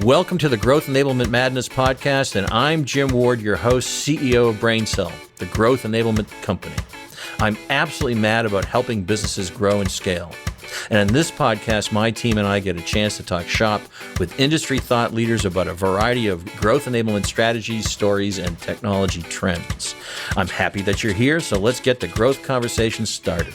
Welcome to the Growth Enablement Madness podcast, and I'm Jim Ward, your host, CEO of BrainSell, the growth enablement company. I'm absolutely mad about helping businesses grow and scale. And in this podcast, my team and I get a chance to talk shop with industry thought leaders about a variety of growth enablement strategies, stories, and technology trends. I'm happy that you're here, so let's get the growth conversation started.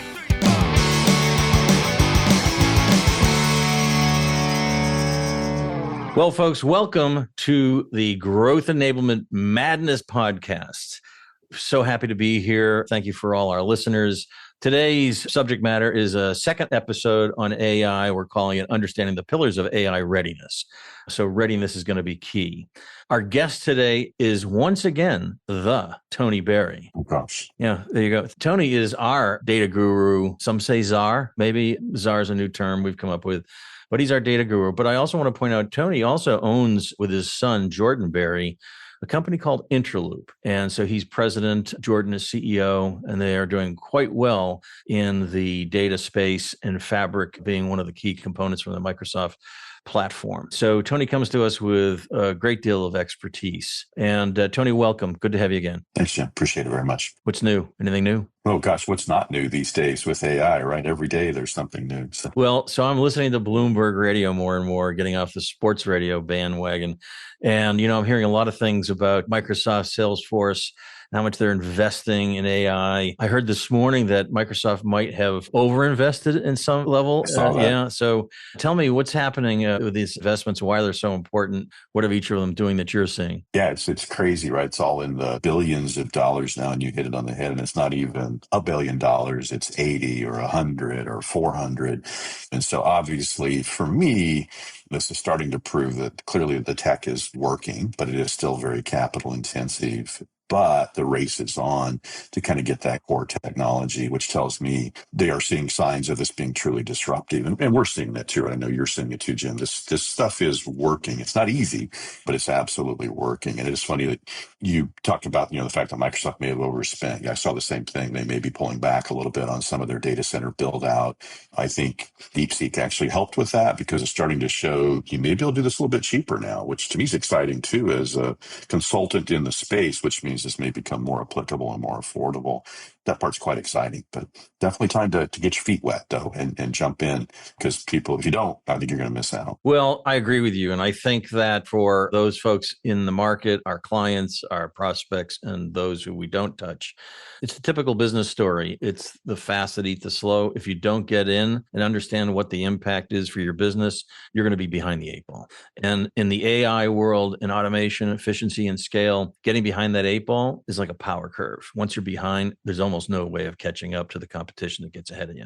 Well, folks, welcome to the Growth Enablement Madness podcast. So happy to be here. Thank you for all our listeners. Today's subject matter is a second episode on AI. We're calling it Understanding the Pillars of AI Readiness. So readiness is going to be key. Our guest today is once again the Tony Berry. Oh, gosh. Yeah, there you go. Tony is our data guru. Some say czar. Maybe czar is a new term we've come up with. But he's our data guru. But I also want to point out, Tony also owns, with his son, Jordan Berry, a company called Interloop. And so he's president, Jordan is CEO, and they are doing quite well in the data space, and Fabric being one of the key components from the Microsoft platform. So Tony comes to us with a great deal of expertise. And Tony, welcome. Good to have you again. Thanks, Jim. Appreciate it very much. What's new? Anything new? Oh, gosh, what's not new these days with AI, right? Every day there's something new. Well, so I'm listening to Bloomberg radio more and more, getting off the sports radio bandwagon. And, I'm hearing a lot of things about Microsoft, Salesforce, how much they're investing in AI. I heard this morning that Microsoft might have overinvested in some level. I saw that. Yeah. So tell me what's happening with these investments, why they're so important. What are each of them doing that you're seeing? Yeah, it's crazy, right? It's all in the billions of dollars now, and you hit it on the head, and it's not even $1 billion. It's 80 or 100 or 400. And so obviously for me, this is starting to prove that clearly the tech is working, but it is still very capital intensive. But the race is on to kind of get that core technology, which tells me they are seeing signs of this being truly disruptive. And we're seeing that too. I know you're seeing it too, Jim. This stuff is working. It's not easy, but it's absolutely working. And it is funny that you talked about, the fact that Microsoft may have overspent. I saw the same thing. They may be pulling back a little bit on some of their data center build out. I think DeepSeek actually helped with that because it's starting to show you may be able to do this a little bit cheaper now, which to me is exciting too as a consultant in the space, which means this may become more applicable and more affordable. That part's quite exciting, but definitely time to get your feet wet though and jump in, because people, if you don't, I think you're going to miss out. Well, I agree with you. And I think that for those folks in the market, our clients, our prospects, and those who we don't touch, it's the typical business story. It's the fast that eat the slow. If you don't get in and understand what the impact is for your business, you're going to be behind the eight ball. And in the AI world, in automation, efficiency, and scale, getting behind that eight ball is like a power curve. Once you're behind, there's almost no way of catching up to the competition that gets ahead of you.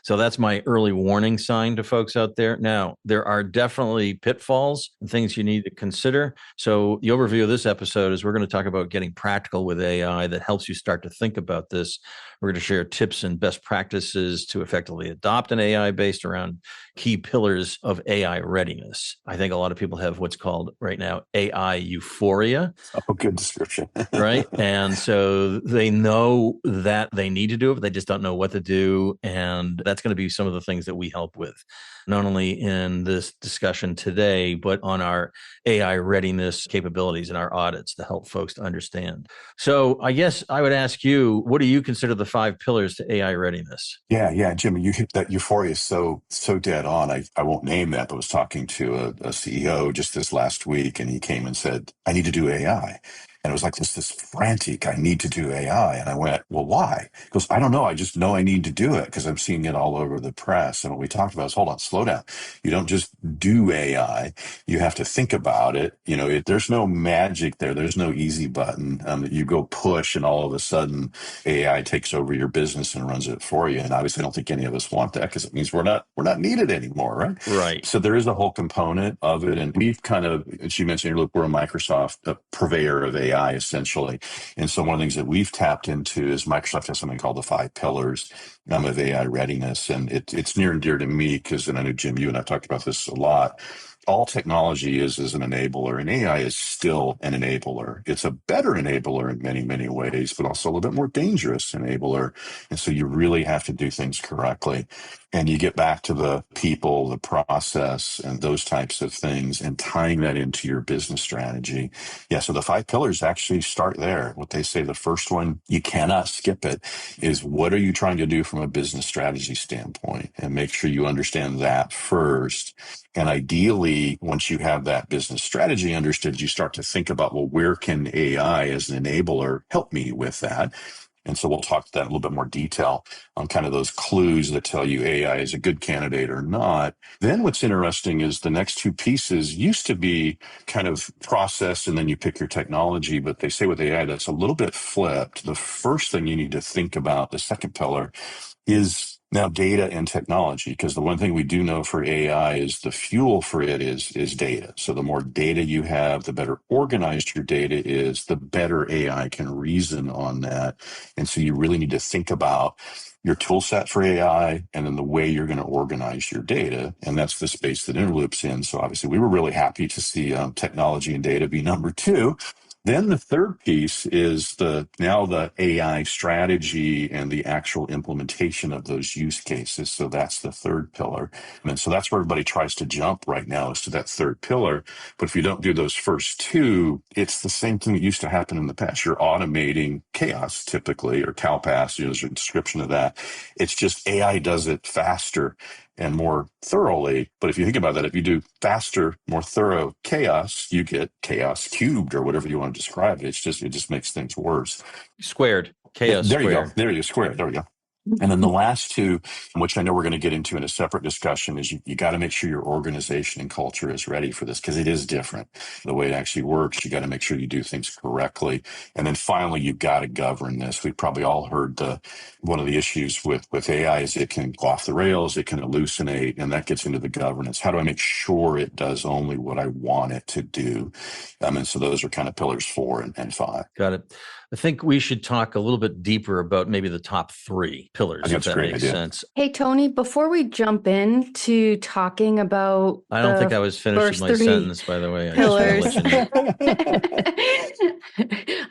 So that's my early warning sign to folks out there. Now, there are definitely pitfalls and things you need to consider. So the overview of this episode is we're going to talk about getting practical with AI that helps you start to think about this. We're going to share tips and best practices to effectively adopt an AI based around key pillars of AI readiness. I think a lot of people have what's called right now AI euphoria. Oh, good description. Right. And so they know that they need to do it, but they just don't know what to do. And that's going to be some of the things that we help with, not only in this discussion today, but on our AI readiness capabilities and our audits to help folks to understand. So I guess I would ask you, what do you consider the 5 pillars to AI readiness? Yeah, Jimmy, you hit that euphoria is so dead on. I won't name that, but was talking to a CEO just this last week, and he came and said, I need to do AI. And it was like this frantic, I need to do AI. And I went, well, why? He goes, I don't know. I just know I need to do it because I'm seeing it all over the press. And what we talked about is, hold on, slow down. You don't just do AI. You have to think about it. There's no magic there. There's no easy button that you go push and all of a sudden AI takes over your business and runs it for you. And obviously I don't think any of us want that because it means we're not needed anymore, right? Right. So there is a whole component of it. And we've kind of, as you mentioned, look, we're a Microsoft purveyor of AI essentially. And so one of the things that we've tapped into is Microsoft has something called the 5 pillars of AI readiness. And it's near and dear to me because, and I know, Jim, you and I've talked about this a lot. all technology is an enabler, and AI is still an enabler. It's a better enabler in many, many ways, but also a little bit more dangerous enabler. And so you really have to do things correctly. And you get back to the people, the process, and those types of things, and tying that into your business strategy. Yeah, so the 5 pillars actually start there. What they say, the first one, you cannot skip it, is what are you trying to do from a business strategy standpoint? And make sure you understand that first. And ideally, once you have that business strategy understood, you start to think about, well, where can AI as an enabler help me with that? And so we'll talk to that in a little bit more detail on kind of those clues that tell you AI is a good candidate or not. Then what's interesting is the next two pieces used to be kind of process and then you pick your technology, but they say with AI that's a little bit flipped. The first thing you need to think about, the second pillar, is now data and technology, because the one thing we do know for AI is the fuel for it is data. So the more data you have, the better organized your data is, the better AI can reason on that. And so you really need to think about your tool set for AI and then the way you're going to organize your data. And that's the space that Interloop's in. So obviously we were really happy to see technology and data be number two. Then the third piece is the AI strategy and the actual implementation of those use cases. So that's the third pillar. And so that's where everybody tries to jump right now, is to that third pillar. But if you don't do those first two, it's the same thing that used to happen in the past. You're automating chaos typically, or CalPass, there's a description of that. It's just AI does it faster and more thoroughly. But if you think about that, if you do faster, more thorough chaos, you get chaos cubed or whatever you want to describe it. It just makes things worse. Squared. Chaos There you go. squared. There you go. Squared. There we go. And then the last two, which I know we're going to get into in a separate discussion, is you got to make sure your organization and culture is ready for this, because it is different. The way it actually works, you got to make sure you do things correctly. And then finally, you've got to govern this. We've probably all heard one of the issues with AI is it can go off the rails, it can hallucinate, and that gets into the governance. How do I make sure it does only what I want it to do? And so those are kind of pillars 4 and 5. Got it. I think we should talk a little bit deeper about maybe the top 3 pillars, if that makes sense. Hey, Tony, before we jump into talking about I don't think I was finished with my sentence, by the way. Pillars.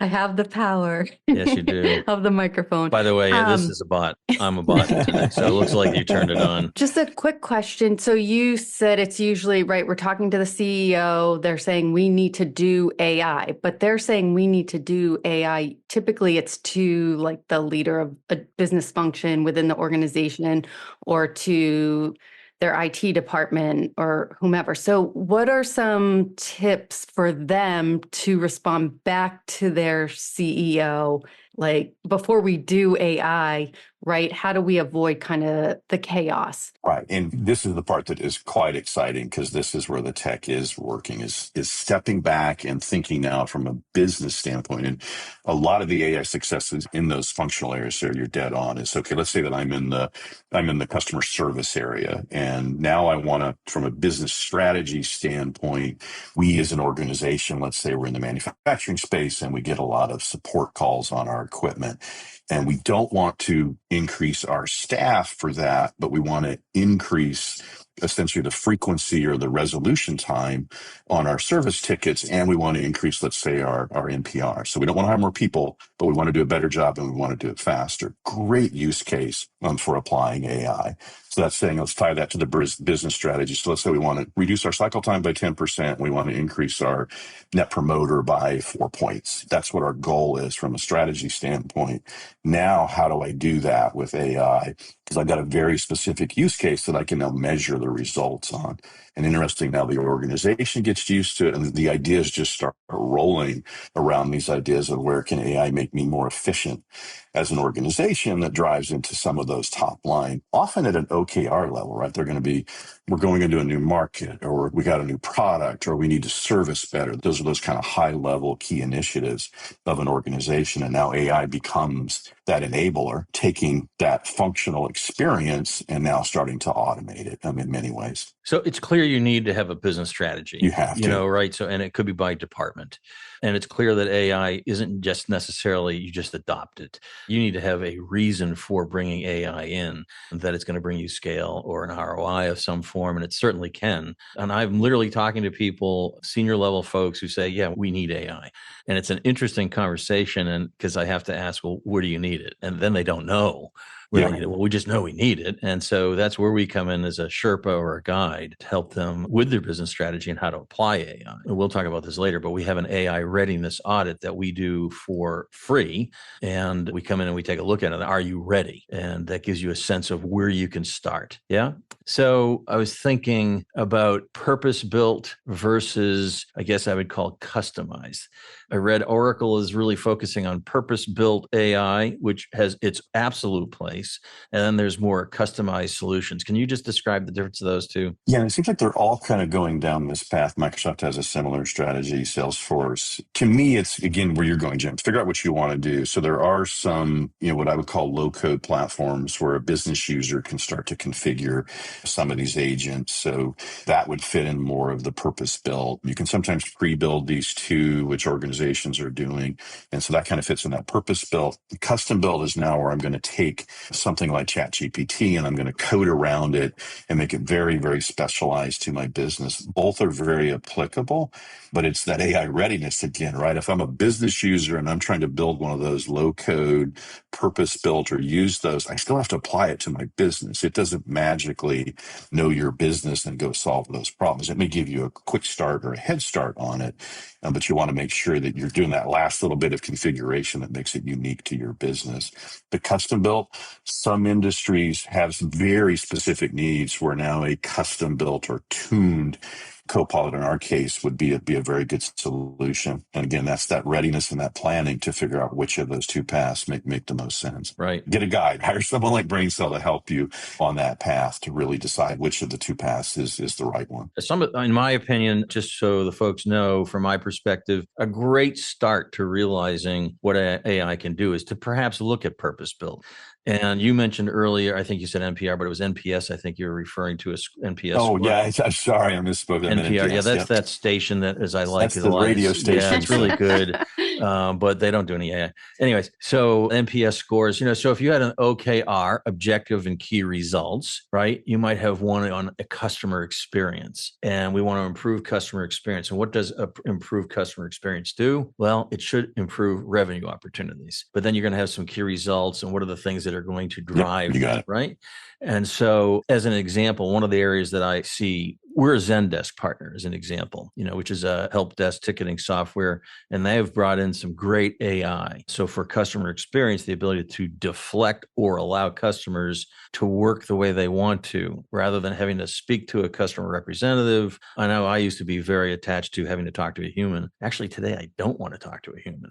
I have the power. Yes, you do. Of the microphone. By the way, this is a bot. I'm a bot today, so it looks like you turned it on. Just a quick question. So you said it's usually, right, we're talking to the CEO. They're saying we need to do AI, but they're saying we need to do AI. Typically, it's to like the leader of a business function within the organization or to their IT department or whomever. So what are some tips for them to respond back to their CEO? Like before we do AI, right? How do we avoid kind of the chaos? Right. And this is the part that is quite exciting, because this is where the tech is working, is stepping back and thinking now from a business standpoint. And a lot of the AI successes in those functional areas there, you're dead on, is okay, let's say that I'm in the customer service area. And now I want to, from a business strategy standpoint, we as an organization, let's say we're in the manufacturing space and we get a lot of support calls on our equipment. And we don't want to increase our staff for that, but we want to increase essentially the frequency or the resolution time on our service tickets. And we want to increase, let's say, our NPR. So we don't want to hire more people, but we want to do a better job and we want to do it faster. Great use case for applying AI. So that's saying, let's tie that to the business strategy. So let's say we want to reduce our cycle time by 10%. We want to increase our net promoter by 4 points. That's what our goal is from a strategy standpoint. Now, how do I do that with AI? Because I've got a very specific use case that I can now measure the results on. And interesting, now the organization gets used to it, and the ideas just start rolling around these ideas of where can AI make me more efficient as an organization. That drives into some of those top line, often at an OKR level, right? They're going to be, we're going into a new market, or we got a new product, or we need to service better. Those are those kind of high level key initiatives of an organization. And now AI becomes that enabler, taking that functional experience and now starting to automate it in many ways. So it's clear you need to have a business strategy. You have to. Right? So, and it could be by department. And it's clear that AI isn't just necessarily you just adopt it. You need to have a reason for bringing AI in, that it's going to bring you scale or an ROI of some form, and it certainly can. And I'm literally talking to people, senior level folks who say, yeah, we need AI. And it's an interesting conversation, and because I have to ask, well, where do you need it? And then they don't know where they need it. Well, we just know we need it. And so that's where we come in as a Sherpa or a guide to help them with their business strategy and how to apply AI. And we'll talk about this later, but we have an AI readiness audit that we do for free. And we come in and we take a look at it. Are you ready? And that gives you a sense of where you can start. Yeah. So I was thinking about purpose-built versus, I guess I would call customized. I read Oracle is really focusing on purpose-built AI, which has its absolute place. And then there's more customized solutions. Can you just describe the difference of those two? Yeah, and it seems like they're all kind of going down this path. Microsoft has a similar strategy, Salesforce. To me, it's, again, where you're going, Jim. Figure out what you want to do. So there are some, what I would call low-code platforms where a business user can start to configure some of these agents. So that would fit in more of the purpose-built. You can sometimes pre-build these too, which organizations are doing. And so that kind of fits in that purpose-built. Custom-built is now where I'm going to take something like ChatGPT and I'm going to code around it and make it very, very specialized to my business. Both are very applicable, but it's that AI readiness again, right? If I'm a business user and I'm trying to build one of those low-code, purpose-built or use those, I still have to apply it to my business. It doesn't magically know your business and go solve those problems. It may give you a quick start or a head start on it, but you want to make sure that you're doing that last little bit of configuration that makes it unique to your business. The custom built, some industries have some very specific needs where now a custom built or tuned Copilot in our case would be a very good solution. And again, that's that readiness and that planning to figure out which of those two paths make the most sense. Right. Get a guide, hire someone like BrainSell to help you on that path to really decide which of the two paths is the right one. In my opinion, just so the folks know, from my perspective, a great start to realizing what AI can do is to perhaps look at purpose built. And you mentioned earlier, I think you said NPR, but it was NPS. I think you were referring to as NPS. Oh, yeah. I'm sorry. I misspoke. NPR. Yeah, that's that station that, as I like. That's the radio station. Yeah, it's really good. But they don't do any AI. Anyways, so NPS scores, so if you had an OKR, objective and key results, right, you might have one on a customer experience. And we want to improve customer experience. And what does improve customer experience do? Well, it should improve revenue opportunities. But then you're going to have some key results and what are the things that are going to drive that, right? And so as an example, one of the areas that I see, we're a Zendesk partner as an example, which is a help desk ticketing software, and they have brought in some great AI. So for customer experience, the ability to deflect or allow customers to work the way they want to, rather than having to speak to a customer representative. I know I used to be very attached to having to talk to a human. Actually, today, I don't want to talk to a human.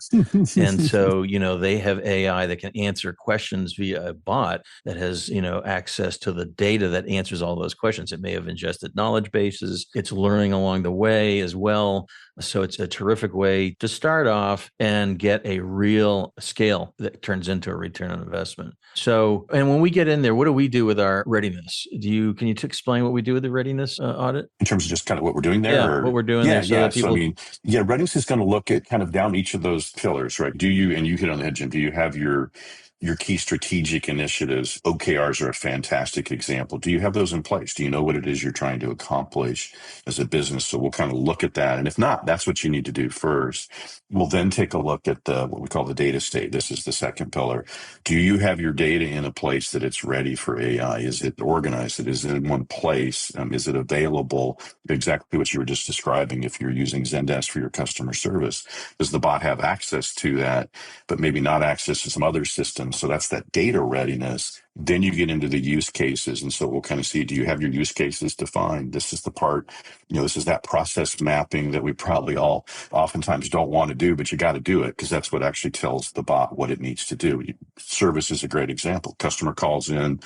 And so, they have AI that can answer questions via a bot that has, access to the data that answers all those questions. It may have ingested knowledge bases. It's learning along the way as well. So it's a terrific way to start off and get a real scale that turns into a return on investment. So, and when we get in there, what do we do with our readiness? Can you explain what we do with the readiness audit? In terms of just kind of what we're doing there? Yeah, what we're doing there. So readiness is going to look at kind of down each of those pillars, right? And you hit on the head, Jim, do you have your key strategic initiatives? OKRs are a fantastic example. Do you have those in place? Do you know what it is you're trying to accomplish as a business? So we'll kind of look at that. And if not, that's what you need to do first. We'll then take a look at what we call the data state. This is the second pillar. Do you have your data in a place that it's ready for AI? Is it organized? Is it in one place? Is it available? Exactly what you were just describing. If you're using Zendesk for your customer service, does the bot have access to that, but maybe not access to some other systems? So that's that data readiness. Then you get into the use cases. And so we'll kind of see, do you have your use cases defined? This is the part, this is that process mapping that we probably all oftentimes don't want to do, but you got to do it because that's what actually tells the bot what it needs to do. Service is a great example. Customer comes in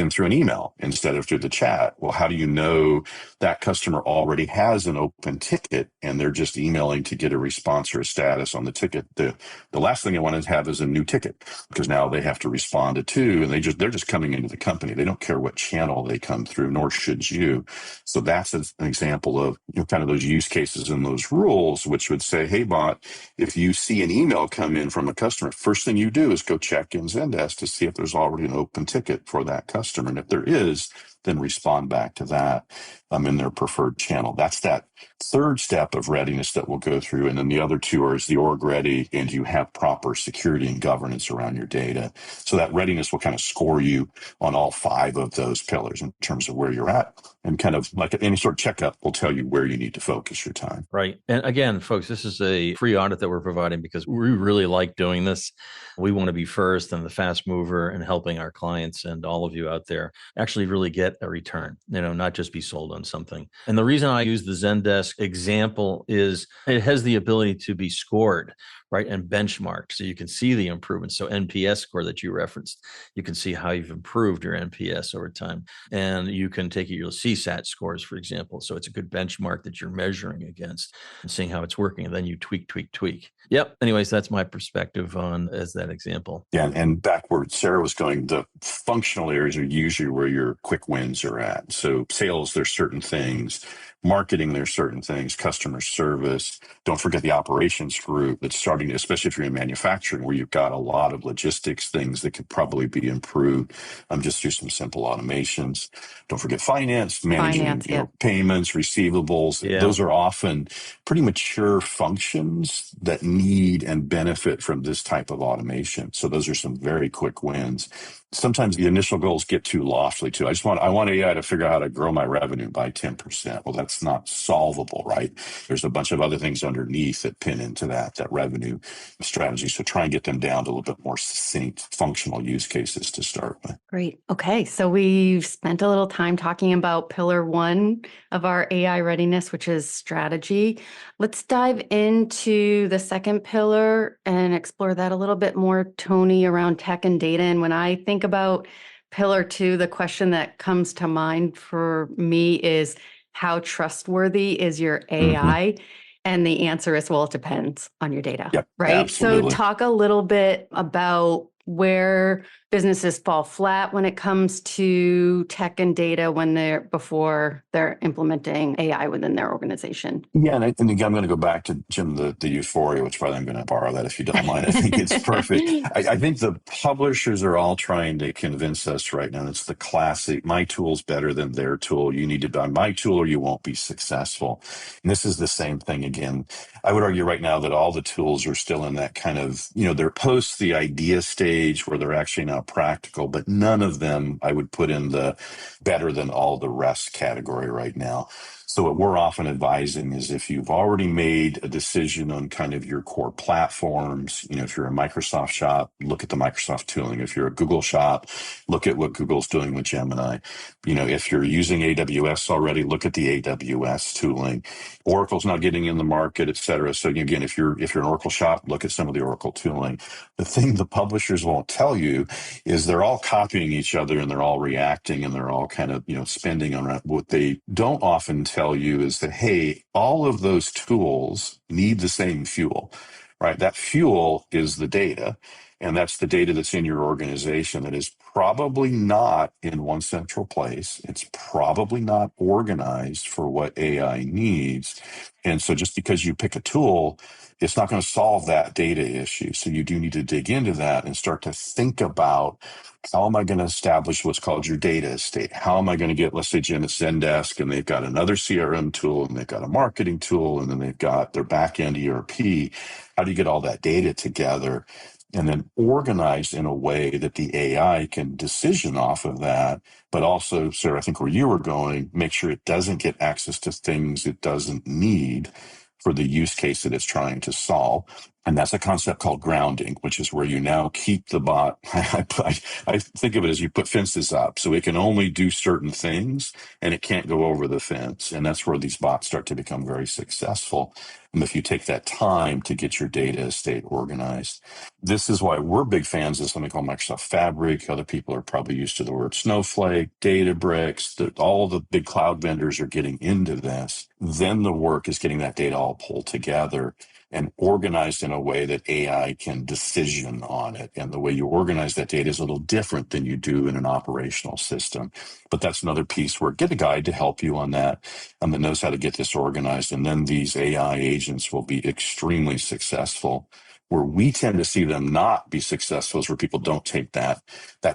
through an email instead of through the chat. Well, how do you know that customer already has an open ticket and they're just emailing to get a response or a status on the ticket? The last thing I want to have is a new ticket because now they have to respond to two and they they're just coming into the company. They don't care what channel they come through, nor should you. So that's an example of kind of those use cases and those rules, which would say, hey, bot, if you see an email come in from a customer, first thing you do is go check in Zendesk to see if there's already an open ticket for that customer. And if there is, then respond back to that in their preferred channel. That's that third step of readiness that we'll go through. And then the other two are is the org ready, and you have proper security and governance around your data. So that readiness will kind of score you on all 5 of those pillars in terms of where you're at. And kind of like any sort of checkup will tell you where you need to focus your time. Right. And again, folks, this is a free audit that we're providing because we really like doing this. We want to be first and the fast mover and helping our clients and all of you out there actually really get a return, not just be sold on something. And the reason I use the Zendesk example is it has the ability to be scored, right, and benchmarked. So you can see the improvements. So NPS score that you referenced, you can see how you've improved your NPS over time. And you can take your CSAT scores, for example. So it's a good benchmark that you're measuring against and seeing how it's working. And then you tweak. Yep. Anyways, that's my perspective on as that example. Yeah. And back where Sarah was going, the functional areas are usually where your quick wins are at. So sales, there's certain things. Marketing, there's certain things. Customer service. Don't forget the operations group that's starting, especially if you're in manufacturing, where you've got a lot of logistics things that could probably be improved just through some simple automations. Don't forget finance, managing payments, receivables. Yeah. Those are often pretty mature functions that need and benefit from this type of automation. So those are some very quick wins. Sometimes the initial goals get too lofty too. I want AI to figure out how to grow my revenue by 10%. Well, that's not solvable, right? There's a bunch of other things underneath that pin into that revenue strategy. So try and get them down to a little bit more succinct functional use cases to start with. Great. Okay. So we've spent a little time talking about pillar 1 of our AI readiness, which is strategy. Let's dive into the second pillar and explore that a little bit more, Tony, around tech and data. And when I think about pillar 2, the question that comes to mind for me is, how trustworthy is your AI? Mm-hmm. And the answer is, well, it depends on your data, yep, right? Absolutely. So talk a little bit about where businesses fall flat when it comes to tech and data before they're implementing AI within their organization. Yeah, and again, I'm going to go back to Jim, the euphoria, which probably I'm going to borrow that if you don't mind. I think it's perfect. I think the publishers are all trying to convince us right now. It's the classic, my tool's better than their tool. You need to buy my tool or you won't be successful. And this is the same thing again. I would argue right now that all the tools are still in that kind of, they're post the idea stage where they're actually now practical, but none of them I would put in the better than all the rest category right now. So what we're often advising is if you've already made a decision on kind of your core platforms, if you're a Microsoft shop, look at the Microsoft tooling. If you're a Google shop, look at what Google's doing with Gemini. If you're using AWS already, look at the AWS tooling. Oracle's not getting in the market, et cetera. So again, if you're an Oracle shop, look at some of the Oracle tooling. The thing the publishers won't tell you is they're all copying each other and they're all reacting and they're all kind of, spending on it. What they don't often tell you is that, hey, all of those tools need the same fuel, right? That fuel is the data. And that's the data that's in your organization that is probably not in one central place. It's probably not organized for what AI needs. And so just because you pick a tool, it's not going to solve that data issue. So you do need to dig into that and start to think about, how am I going to establish what's called your data estate? How am I going to get, let's say, Jim at Zendesk, and they've got another CRM tool, and they've got a marketing tool, and then they've got their back-end ERP. How do you get all that data together and then organized in a way that the AI can decision off of that, but also, Sarah, I think where you were going, make sure it doesn't get access to things it doesn't need for the use case that it's trying to solve. And that's a concept called grounding, which is where you now keep the bot. I think of it as you put fences up, so it can only do certain things and it can't go over the fence. And that's where these bots start to become very successful. And if you take that time to get your data estate organized, this is why we're big fans of something called Microsoft Fabric. Other people are probably used to the word Snowflake, Databricks. All the big cloud vendors are getting into this. Then the work is getting that data all pulled together and organized in a way that AI can decision on it. And the way you organize that data is a little different than you do in an operational system. But that's another piece where get a guide to help you on that, that knows how to get this organized. And then these AI agents will be extremely successful. Where we tend to see them not be successful is where people don't take that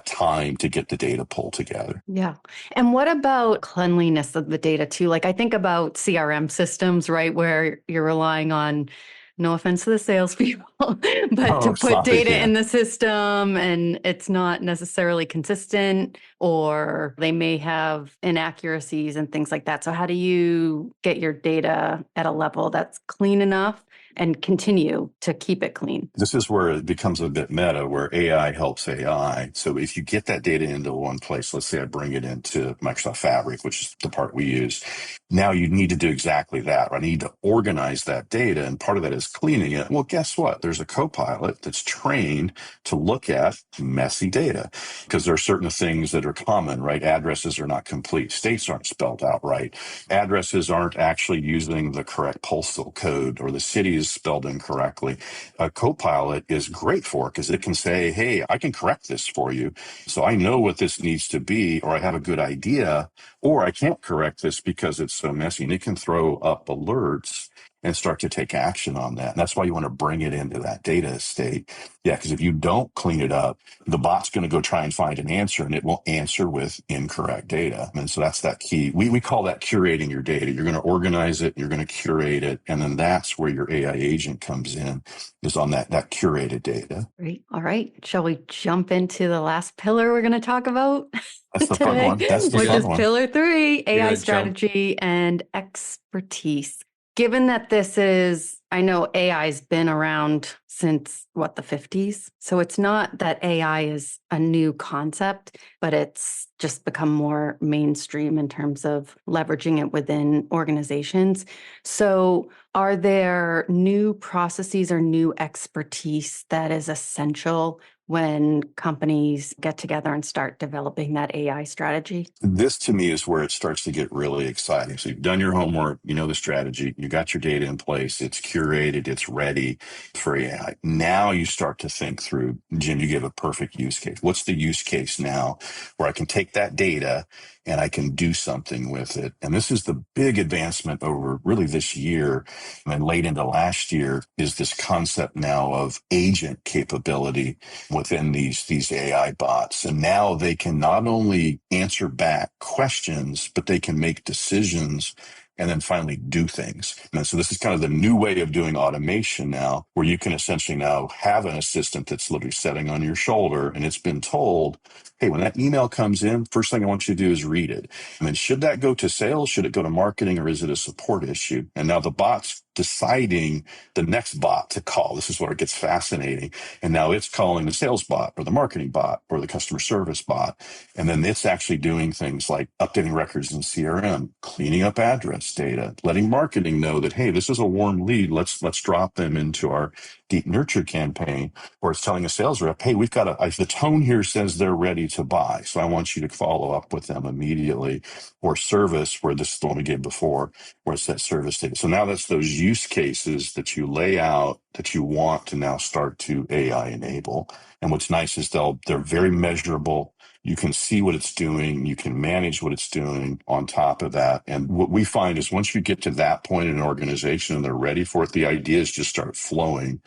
time to get the data pulled together. Yeah. And what about cleanliness of the data too? Like I think about CRM systems, right, where you're relying on, no offense to the salespeople, but to Oh, put sorry. data Yeah. in the system and it's not necessarily consistent, or they may have inaccuracies and things like that. So how do you get your data at a level that's clean enough and continue to keep it clean? This is where it becomes a bit meta, where AI helps AI. So if you get that data into one place, let's say I bring it into Microsoft Fabric, which is the part we use, now you need to do exactly that. I need to organize that data, and part of that is cleaning it. Well, guess what? There's a copilot that's trained to look at messy data because there are certain things that are common, right? Addresses are not complete. States aren't spelled out right. Addresses aren't actually using the correct postal code, or the city is spelled incorrectly. A copilot is great for because it can say, hey, I can correct this for you. So I know what this needs to be, or I have a good idea, or I can't correct this because it's so messy. And it can throw up alerts and start to take action on that. And that's why you want to bring it into that data state. Yeah, because if you don't clean it up, the bot's going to go try and find an answer, and it will answer with incorrect data. And so that's that key. We call that curating your data. You're going to organize it, you're going to curate it, and then that's where your AI agent comes in, is on that curated data. Great. All right. Shall we jump into the last pillar we're going to talk about That's the fun today, one. That's the which fun is one. pillar 3, AI gonna strategy and expertise. Given that this is, I know AI's been around since the 50s. So it's not that AI is a new concept, but it's just become more mainstream in terms of leveraging it within organizations. So are there new processes or new expertise that is essential when companies get together and start developing that AI strategy? This to me is where it starts to get really exciting. So you've done your homework, you know the strategy, you got your data in place, it's curated, it's ready for AI. Now you start to think through, Jim, you give a perfect use case. What's the use case now where I can take that data and I can do something with it? And this is the big advancement over really this year and late into last year, is this concept now of agent capability within these AI bots. And now they can not only answer back questions, but they can make decisions and then finally do things. And so this is kind of the new way of doing automation now, where you can essentially now have an assistant that's literally sitting on your shoulder, and it's been told, hey, when that email comes in, first thing I want you to do is read it. And then should that go to sales? Should it go to marketing, or is it a support issue? And now the bot's deciding the next bot to call. This is where it gets fascinating. And now it's calling the sales bot or the marketing bot or the customer service bot. And then it's actually doing things like updating records in CRM, cleaning up address data, letting marketing know that, hey, this is a warm lead. Let's drop them into our deep nurture campaign. Or it's telling a sales rep, hey, we've got the tone here says they're ready to buy. So I want you to follow up with them immediately. Or service, where this is the one we gave before, where it's that service data. So now that's those use cases that you lay out that you want to now start to AI enable. And what's nice is they're very measurable. You can see what it's doing. You can manage what it's doing on top of that. And what we find is once you get to that point in an organization and they're ready for it, the ideas just start flowing,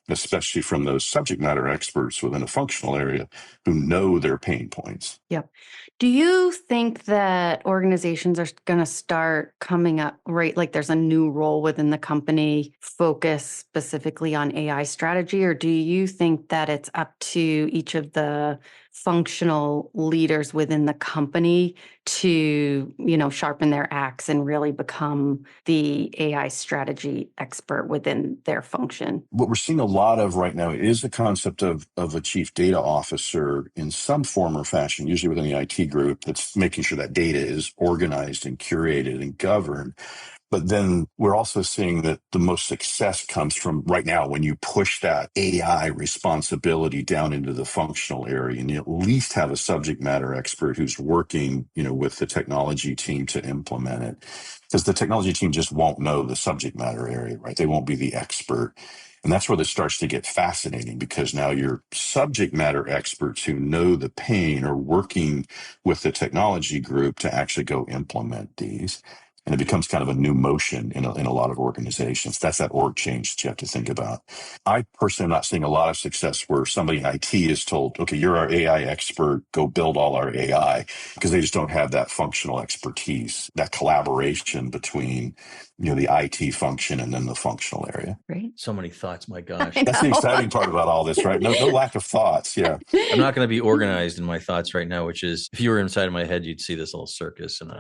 especially from those subject matter experts within a functional area who know their pain points. Yep. Do you think that organizations are going to start coming up, right? Like there's a new role within the company focused specifically on AI strategy, or do you think that it's up to each of the functional leaders within the company to, sharpen their axe and really become the AI strategy expert within their function? What we're seeing a lot of right now is the concept of a chief data officer in some form or fashion, usually within the IT group, that's making sure that data is organized and curated and governed. But then we're also seeing that the most success comes from right now when you push that AI responsibility down into the functional area, and you at least have a subject matter expert who's working, with the technology team to implement it. Because the technology team just won't know the subject matter area, right? They won't be the expert. And that's where this starts to get fascinating, because now your subject matter experts who know the pain are working with the technology group to actually go implement these. And it becomes kind of a new motion in a lot of organizations. That's that org change that you have to think about. I personally am not seeing a lot of success where somebody in IT is told, okay, you're our AI expert, go build all our AI, because they just don't have that functional expertise, that collaboration between, the IT function and then the functional area. Right. So many thoughts, my gosh. That's the exciting part about all this, right? No lack of thoughts. Yeah. I'm not going to be organized in my thoughts right now, which is, if you were inside of my head, you'd see this little circus and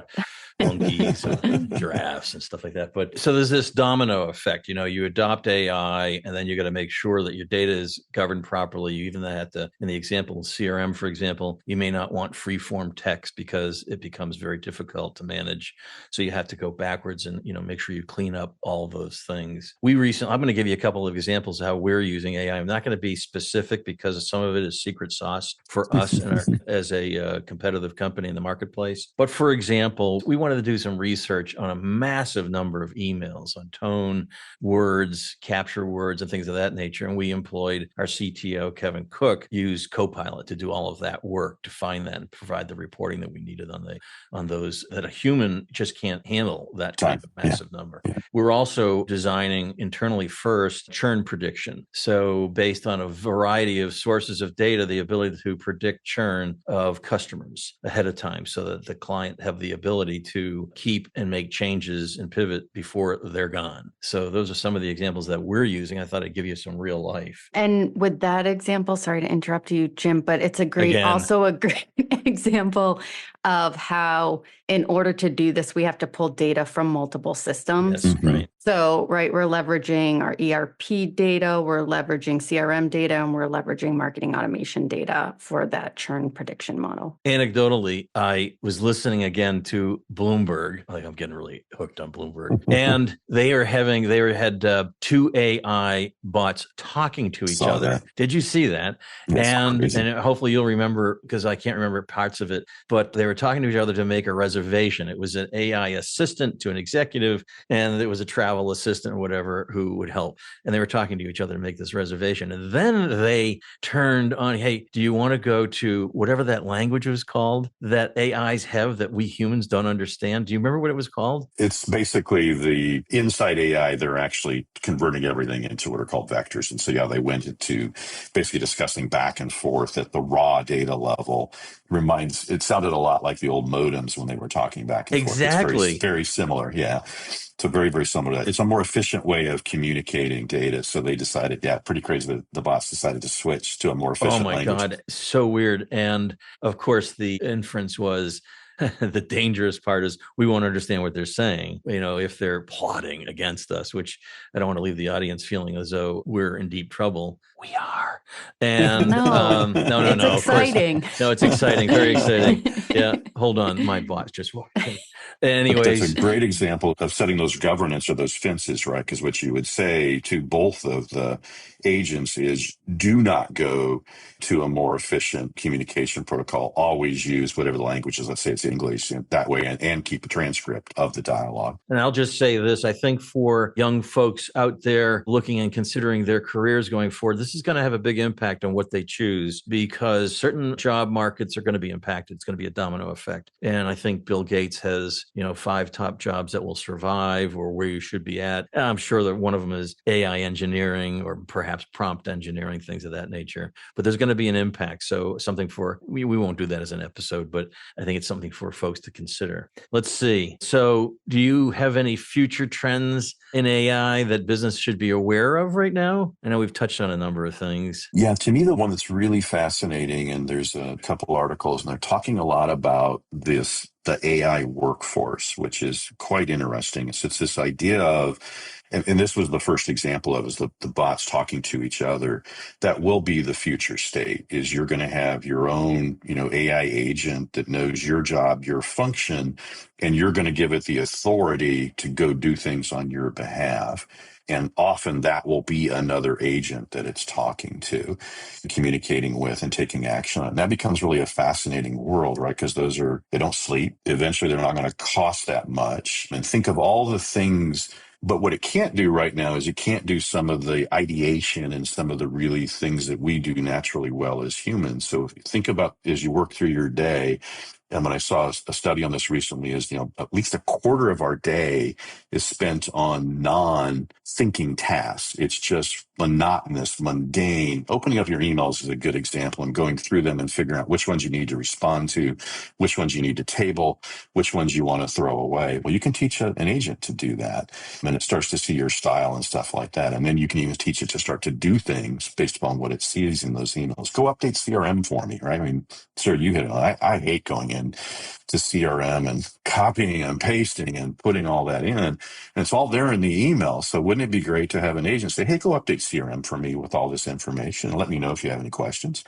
monkeys and giraffes and stuff like that. But so there's this domino effect. You adopt AI, and then you got to make sure that your data is governed properly. You even have to, in the example CRM, for example, you may not want free form text because it becomes very difficult to manage. So you have to go backwards and, make sure you clean up all of those things. I'm going to give you a couple of examples of how we're using AI. I'm not going to be specific because some of it is secret sauce for us and as a competitive company in the marketplace. But for example, we wanted to do some research on a massive number of emails on tone, words, capture words, and things of that nature. And we employed our CTO, Kevin Cook, used Copilot to do all of that work, to find that and provide the reporting that we needed on those, that a human just can't handle that type of massive number. Yeah. We're also designing internally first churn prediction. So based on a variety of sources of data, the ability to predict churn of customers ahead of time so that the client have the ability to keep and make changes and pivot before they're gone. So those are some of the examples that we're using. I thought I'd give you some real life. And with that example, sorry to interrupt you, Jim, but it's also a great example of how, in order to do this, we have to pull data from multiple systems. Yes, right. So, we're leveraging our ERP data, we're leveraging CRM data, and we're leveraging marketing automation data for that churn prediction model. Anecdotally, I was listening again to Bloomberg. I'm getting really hooked on Bloomberg. And they had two AI bots talking to each other. That. Did you see that? And hopefully you'll remember, because I can't remember parts of it, but they were talking to each other to make a reservation. It was an AI assistant to an executive, and it was a travel assistant or whatever who would help. And they were talking to each other to make this reservation. And then they turned on, hey, do you want to go to whatever that language was called that AIs have that we humans don't understand? Do you remember what it was called? It's basically the inside AI. They're actually converting everything into what are called vectors. And so, they went into basically discussing back and forth at the raw data level. It sounded a lot like the old modems when they were talking back and forth. It's very, very similar. Yeah. So very, very similar to that. It's a more efficient way of communicating data. So they decided, pretty crazy that the bots decided to switch to a more efficient language. Oh my God. So weird. And of course, the inference was, the dangerous part is we won't understand what they're saying, if they're plotting against us, which I don't want to leave the audience feeling as though we're in deep trouble. We are. And no, it's exciting. Of course. No, it's exciting. Very exciting. Yeah. Hold on. My boss just walked in. Anyways. But that's a great example of setting those governance or those fences, right? Because what you would say to both of the agents is, do not go to a more efficient communication protocol. Always use whatever the language is. Let's say it's English that way, and keep a transcript of the dialogue. And I'll just say this. I think for young folks out there looking and considering their careers going forward, this is going to have a big impact on what they choose, because certain job markets are going to be impacted. It's going to be a domino effect. And I think Bill Gates has, 5 top jobs that will survive, or where you should be at. And I'm sure that one of them is AI engineering, or perhaps prompt engineering, things of that nature. But there's going to be an impact. So something we won't do that as an episode, but I think it's something for folks to consider. Let's see. So do you have any future trends in AI that business should be aware of right now? I know we've touched on a number of things. Yeah, to me, the one that's really fascinating, and there's a couple articles, and they're talking a lot about the AI workforce, which is quite interesting. It's this idea of And this was the first example of is the bots talking to each other. That will be the future state is you're going to have your own, AI agent that knows your job, your function, and you're going to give it the authority to go do things on your behalf. And often that will be another agent that it's talking to, communicating with, and taking action on. And that becomes really a fascinating world, right? Because they don't sleep. Eventually, they're not going to cost that much. And think of all the things. But what it can't do right now is it can't do some of the ideation and some of the really things that we do naturally well as humans. So if you think about as you work through your day, and when I saw a study on this recently is, at least a quarter of our day is spent on non-thinking tasks. It's just monotonous, mundane. Opening up your emails is a good example and going through them and figuring out which ones you need to respond to, which ones you need to table, which ones you want to throw away. Well, you can teach an agent to do that. And it starts to see your style and stuff like that. And then you can even teach it to start to do things based upon what it sees in those emails. Go update CRM for me, right? I mean, sir, you hit it on. I hate going in to CRM and copying and pasting and putting all that in. And it's all there in the email. So wouldn't it be great to have an agent say, hey, go update CRM for me with all this information and let me know if you have any questions.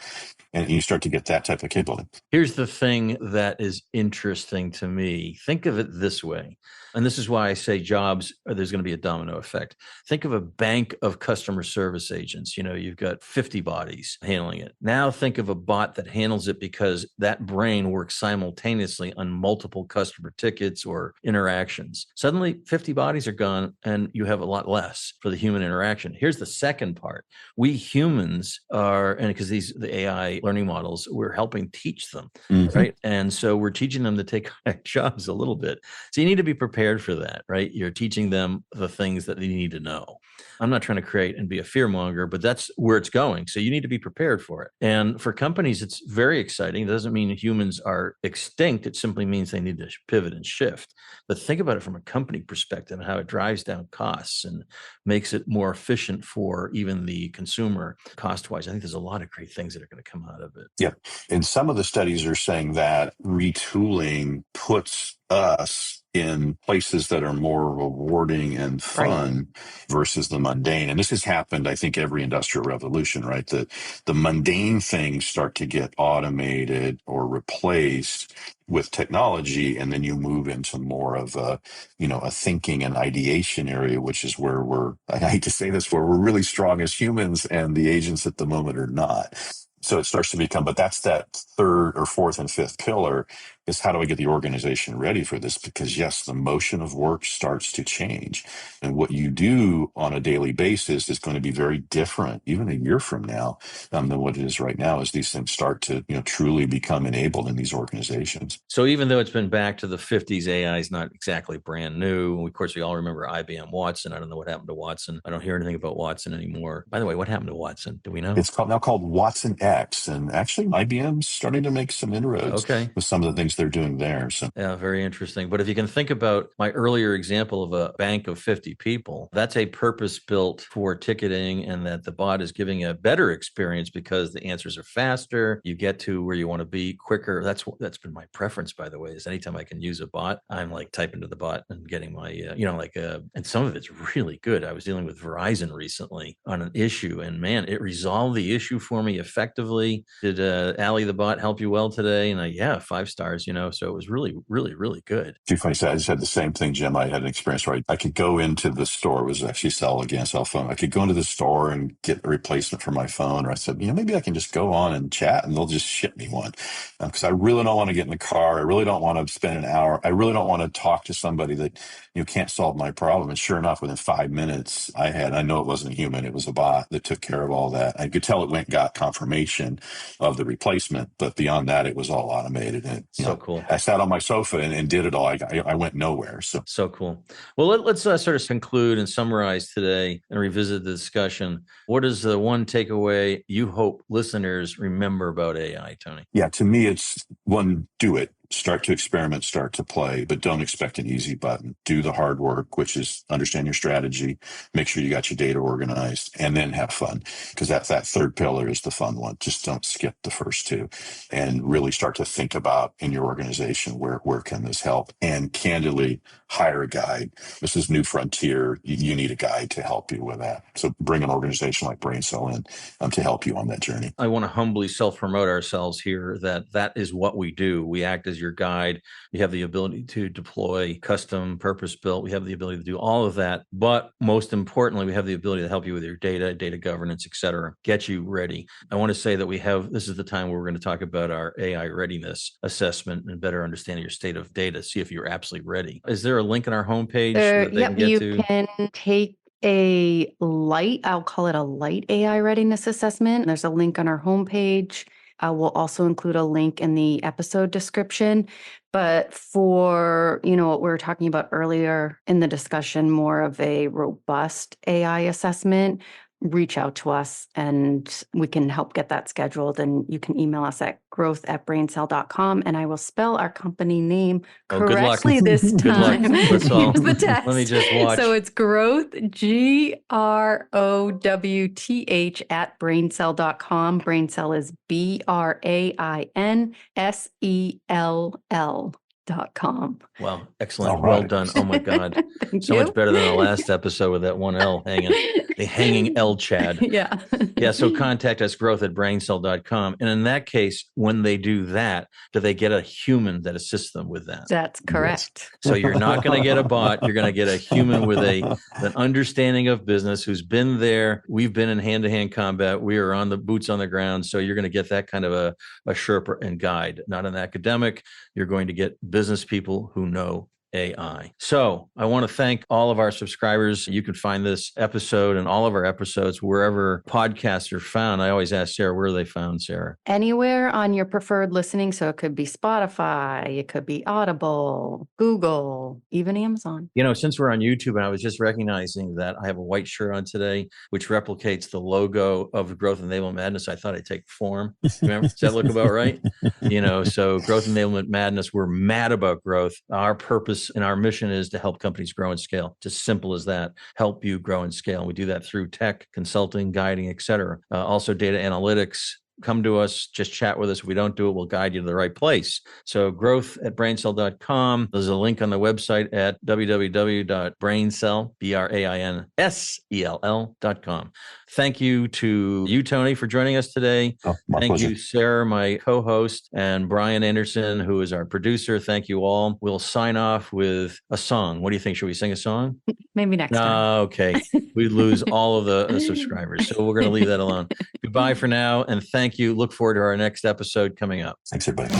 And you start to get that type of capability. Here's the thing that is interesting to me. Think of it this way. And this is why I say jobs, there's going to be a domino effect. Think of a bank of customer service agents. You've got 50 bodies handling it. Now think of a bot that handles it because that brain works simultaneously on multiple customer tickets or interactions. Suddenly 50 bodies are gone and you have a lot less for the human interaction. Here's the second part. We humans are, and because the AI learning models, we're helping teach them, right? And so we're teaching them to take jobs a little bit. So you need to be prepared for that, right? You're teaching them the things that they need to know. I'm not trying to create and be a fear monger, but that's where it's going. So you need to be prepared for it. And for companies, it's very exciting. It doesn't mean humans are extinct. It simply means they need to pivot and shift. But think about it from a company perspective and how it drives down costs and makes it more efficient for even the consumer cost-wise. I think there's a lot of great things that are going to come out of it. Yep. And some of the studies are saying that retooling puts us in places that are more rewarding and fun versus the mundane. And this has happened, I think, every industrial revolution, right? The mundane things start to get automated or replaced with technology, and then you move into more of a thinking and ideation area, which is where I hate to say this, where we're really strong as humans, and the agents at the moment are not. So it starts to become, but that's that third or fourth and fifth pillar is how do I get the organization ready for this? Because yes, the motion of work starts to change. And what you do on a daily basis is going to be very different, even a year from now, than what it is right now as these things start to, truly become enabled in these organizations. So even though it's been back to the 50s, AI is not exactly brand new. Of course, we all remember IBM Watson. I don't know what happened to Watson. I don't hear anything about Watson anymore. By the way, what happened to Watson? Do we know? It's now called Watson X. And actually, IBM's starting to make some inroads with some of the things they're doing there. So yeah, very interesting. But if you can think about my earlier example of a bank of 50 people, that's a purpose built for ticketing, and that the bot is giving a better experience because the answers are faster. You get to where you want to be quicker. That's been my preference, by the way, is anytime I can use a bot, I'm like typing to the bot and getting my, and some of it's really good. I was dealing with Verizon recently on an issue, and man, it resolved the issue for me effectively. Did Allie the bot help you well today? And yeah, 5 stars, so it was really, really, really good. Too funny. So I just had the same thing, Jim. I had an experience where I could go into the store. It was actually cell phone. I could go into the store and get a replacement for my phone. Or I said, maybe I can just go on and chat and they'll just ship me one. Because I really don't want to get in the car. I really don't want to spend an hour. I really don't want to talk to somebody that can't solve my problem. And sure enough, within 5 minutes, I know it wasn't a human. It was a bot that took care of all that. I could tell it went and got confirmation of the replacement. But beyond that, it was all automated. And so cool. I sat on my sofa and did it all. I went nowhere. So cool. Well, let's sort of conclude and summarize today and revisit the discussion. What is the one takeaway you hope listeners remember about AI, Tony? Yeah, to me, it's one, do it. start to experiment, start to play, but don't expect an easy button. Do the hard work, which is understand your strategy, make sure you got your data organized, and then have fun. Because that third pillar is the fun one. Just don't skip the first two, and really start to think about in your organization, where can this help? And candidly, hire a guide. This is new frontier. You need a guide to help you with that. So bring an organization like BrainSell in to help you on that journey. I want to humbly self-promote ourselves here that is what we do. We act as your guide. We have the ability to deploy custom purpose-built. We have the ability to do all of that. But most importantly, we have the ability to help you with your data governance, et cetera, get you ready. I want to say that this is the time where we're going to talk about our AI readiness assessment and better understanding your state of data, see if you're absolutely ready. Is there a link on our homepage that they can get to? You can take I'll call it a light AI readiness assessment. There's a link on our homepage. We'll also include a link in the episode description. But for, what we were talking about earlier in the discussion, more of a robust AI assessment, reach out to us and we can help get that scheduled. And you can email us at growth@brainsell.com, and I will spell our company name correctly this time. Good luck. Let's all, Use the test. Let me just watch. So it's growth, GROWTH @brainsell.com. BrainSell is BRAINSELL.com. Wow, excellent. All right. Well done. Oh my God. So much better than the last episode with that one L hanging, the hanging L Chad. Yeah. Yeah. So contact us, growth@brainsell.com. And in that case, when they do that, do they get a human that assists them with that? That's correct. So you're not going to get a bot. You're going to get a human with an understanding of business who's been there. We've been in hand-to-hand combat. We are on the boots on the ground. So you're going to get that kind of a Sherpa and guide, not an academic. You're going to get business people who know AI. So I want to thank all of our subscribers. You can find this episode and all of our episodes wherever podcasts are found. I always ask Sarah, where are they found, Sarah? Anywhere on your preferred listening. So it could be Spotify, it could be Audible, Google, even Amazon. Since we're on YouTube, and I was just recognizing that I have a white shirt on today, which replicates the logo of Growth Enablement Madness. I thought I'd take form. Remember? Does that look about right? So Growth Enablement Madness, we're mad about growth. Our purpose and our mission is to help companies grow and scale. Just simple as that. Help you grow and scale. We do that through tech, consulting, guiding, et cetera. Also data analytics. Come to us, just chat with us. If we don't do it, we'll guide you to the right place. So growth@brainsell.com. There's a link on the website at www.brainsell, BRAINSELL.com. Thank you to you, Tony, for joining us today. My Thank pleasure. you, Sarah, my co-host, and Brian Anderson, who is our producer. Thank you all. We'll sign off with a song. What do you think? Should we sing a song? Maybe next time. Okay. We lose all of the subscribers. So we're going to leave that alone. Goodbye for now. And thank you. Look forward to our next episode coming up. Thanks, everybody.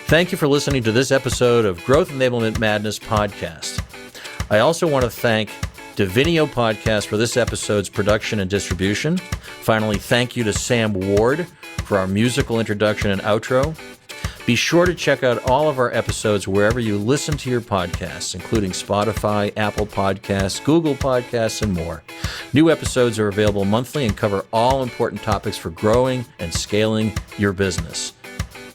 Thank you for listening to this episode of Growth Enablement Madness podcast. I also want to thank Divinio Podcast for this episode's production and distribution. Finally, thank you to Sam Ward for our musical introduction and outro. Be sure to check out all of our episodes wherever you listen to your podcasts, including Spotify, Apple Podcasts, Google Podcasts, and more. New episodes are available monthly and cover all important topics for growing and scaling your business.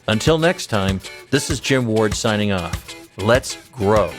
Until next time, this is Jim Ward signing off. Let's grow.